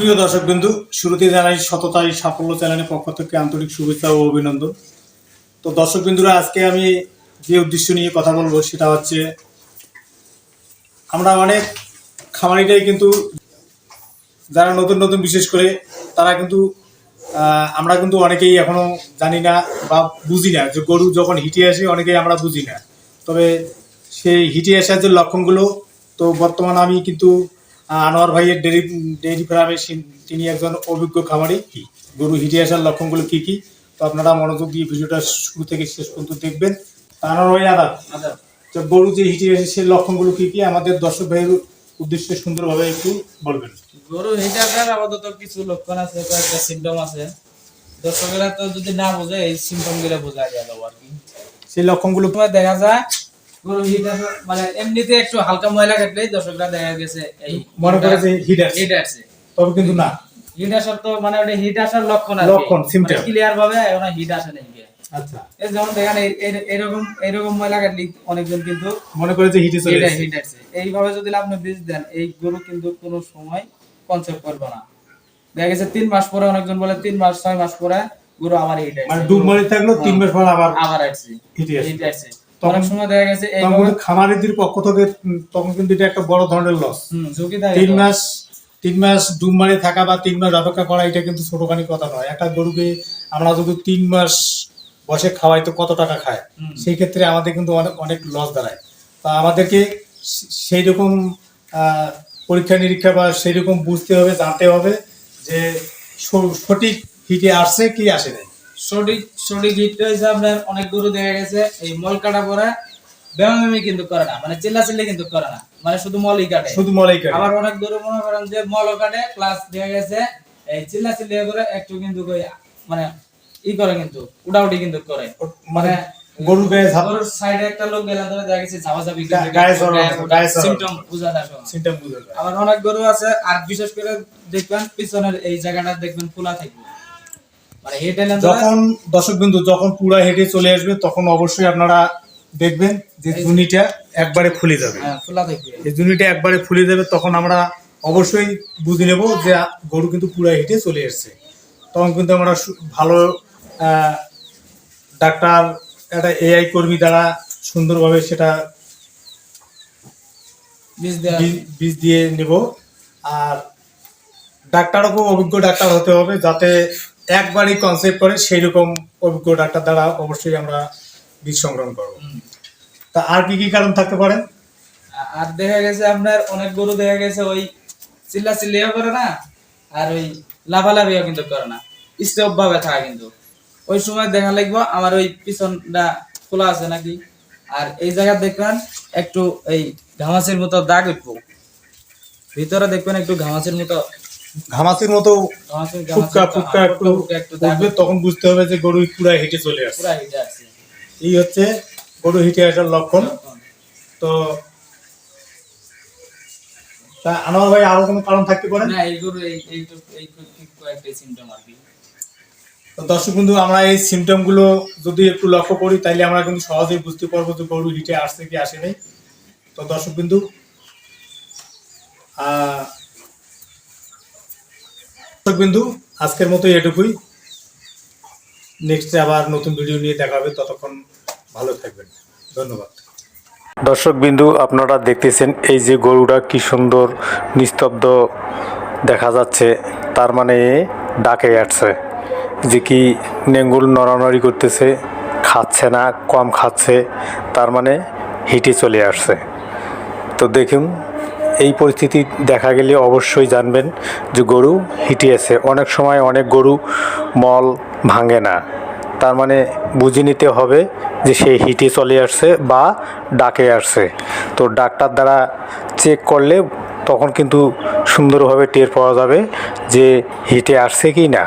সুপ্রিয় দর্শকবৃন্দু, শুরুতে জানাই সততাই সাফল্য চ্যানেলের পক্ষ থেকে আন্তরিক শুভেচ্ছা ও অভিনন্দন। তো দর্শকবৃন্দুরা, আজকে আমি যে উদ্দেশ্য নিয়ে কথা বলবো সেটা হচ্ছে, আমরা অনেক খামারিটাই কিন্তু যারা নতুন নতুন বিশেষ করে তারা কিন্তু আমরা কিন্তু অনেকেই এখনো জানি না বা বুঝি না যে গরু যখন হিটে আসে অনেকেই আমরা বুঝি না। তবে সেই হিটে আসার যে লক্ষণগুলো, তো বর্তমানে আমি কিন্তু আনোয়ার ভাইয়ের ডেইরি ফার্মে তিনি একজন অভিজ্ঞ খামারি। গরু হিটে আসার লক্ষণগুলো কী কী, তো আপনারা মনোযোগ দিয়ে ভিডিওটা শুরু থেকে শেষ পর্যন্ত দেখবেন। আনোয়ার ভাই আদাব। তো গরু যে হিটে আসে সেই লক্ষণগুলো কী কী আমাদের দর্শক ভাইয়ের উদ্দেশ্যে সুন্দরভাবে একটু বলবেন। গরু হিটে আসার আপাতত কিছু লক্ষণ আছে, কয়েকটা সিমটম আছে। দর্শকেরা তো যদি না বোঝে এই সিমটম গুলো বোঝা যায় আর কি। সেই লক্ষণগুলো দেখা যায় গরু হিট আসে, মানে এমনিতে একটু হালকা ময়লা কাটলেই দর্শকরা দেখা গেছে এই মনে করে যে হিট আসে, তবে কিন্তু না। হিট আসার তো মানে ওটা হিট আসার লক্ষণ আর লক্ষণ সিমটম ক্লিয়ার ভাবে ওটা হিট আসে নাই। আচ্ছা, এই যেমন দেখেন এরকম ময়লা কাটলে অনেকজন কিন্তু মনে করে যে হিট আসে। এইভাবে যদি আপনি বীজ দেন, এই গরু কিন্তু কোনো সময় কনসেপ্ট করবে না। দেখা গেছে 3 মাস পরে, অনেকজন বলে 3 মাস 6 মাস পরে গরু আবার হিট আসে, মানে ডুব মারি থাকলো 3 মাস পর আবার আসছে হিট আসছে। অনেক সময় দেখা গেছে এই খামারিদের পক্ষ থেকে তখন কিন্তু এটা একটা বড় ধরনের লস, ঝুঁকি থাকে। 3 মাস ডুব মারি থাকা বা 3 মাস অপেক্ষা করা, এটা কিন্তু ছোটখানি কথা নয়। একটা গরুকে আমরা যদি 3 মাস বসে খাওয়াই তো কত টাকা খায়, সেই ক্ষেত্রে আমাদের কিন্তু অনেক লস দাঁড়ায়। তা আমাদেরকে সেই রকম পরীক্ষা নিরীক্ষা বা সেই রকম বুঝতে হবে, জানতে হবে যে সঠিক হিটে আসছে কি আসে নাই। সঠিক হিট হয়েছে আপনার। অনেক গরু দেখা গেছে এই মল কাটা পরে ব্যায়ামই কিন্তু করে না, মানে চিল্লাচিল্লি কিন্তু করে না, মানে শুধু মলই কাটে। আবার অনেক গরু মনে করেন যে মলও কাটে প্লাস দেখা গেছে এই চিল্লাচিল্লি করে একটু কিন্তু মানে ই করে, কিন্তু উড়াউড়ি কিন্তু করে। মানে গরুর সাইডে একটা লোক গেলে ধরে দেখা গেছে ঝাপাঝাপি সিমটম বোঝা যায়। আবার অনেক গরু আছে, আর বিশেষ করে দেখবেন পিছনের এই জায়গাটা দেখবেন খোলা থাকবে, মানে হেড এলেন। যখন দর্শকবৃন্দু যখন পুরা হেডে চলে আসবে তখন অবশ্যই আপনারা দেখবেন যে জুনিটা একবারে খুলে যাবে। খোলা থাকবে, এই জুনিটা একবারে খুলে যাবে, তখন আমরা অবশ্যই বুঝে নেব যে গরু কিন্তু পুরা হেডে চলে এসেছে। তখন কিন্তু আমরা ভালো ডাক্তার, একটা এআই কর্মী দ্বারা সুন্দরভাবে সেটা বীজ দিয়ে নেব। আর ডাক্তারও খুব অভিজ্ঞ ডাক্তার হতে হবে, যাতে একবারই কনসেপ্ট করে সেই রকম অভিজ্ঞ ডাক্তার দ্বারা অবশ্যই আমরা বীজ সংগ্রহ করব। তা আর কি কি কারণ থাকতে পারে? আর দেখা গেছে আপনার অনেক গরু দেখা গেছে ওই চিল্লাচিল্লিও করে না, আর ওই লাফালাফিও কিন্তু করে না, স্টপ ভাবে থাকে। কিন্তু ওই সময় দেখা লাগবে আমার ওই পিছনটা খোলা আছে নাকি। আর এই জায়গা দেখবেন একটু এই ঘামাচির মতো দাগ উঠবো, ভিতরে দেখবেন একটু ঘামাচির মতো ফুটকা একটু উঠবে, তখন বুঝতে হবে যে গরু পুরা হিটে চলে আসছে। এই হচ্ছে গরু হিটে আসার লক্ষণ। তো তা আনোয়ার ভাই, আরো কোনো কারণ থাকতে পারে? না, এই গরু এই কয়েকটা সিমটম আর কি। তো দর্শক বন্ধু, আমরা এই সিমটম গুলো যদি একটু লক্ষ্য করি তাইলে আমরা কিন্তু সহজেই বুঝতে পারবো যে গরু হিটে আসছে কি আসে নাই। তো দর্শক বিন্দু আজকের মতো এটুকুই। নেক্সটে আবার নতুন ভিডিও নিয়ে দেখা হবে, ততক্ষণ ভালো থাকবেন। ধন্যবাদ। দর্শক বিন্দু, আপনারা দেখতেছেন এই যে গরুটা কি সুন্দর নিস্তব্ধ দেখা যাচ্ছে, তার মানে ডাকে আসছে। যে কি নেঙ্গুল নড়ানড়ি করতেছে, খাচ্ছে না, কম খাচ্ছে, তার মানে হিটে চলে আসছে। তো দেখুন, এই পরিস্থিতি দেখা গেলে অবশ্যই জানবেন যে গরু হিটে আছে। অনেক সময় অনেক গরু মল ভাঙে না, তার মানে বুঝে নিতে হবে যে সে হিটে চলে আসছে বা ডাকে আসছে। তো ডাক্তার দ্বারা চেক করলে তখন কিন্তু সুন্দরভাবে টের পাওয়া যাবে যে হিটে আসছে কি না।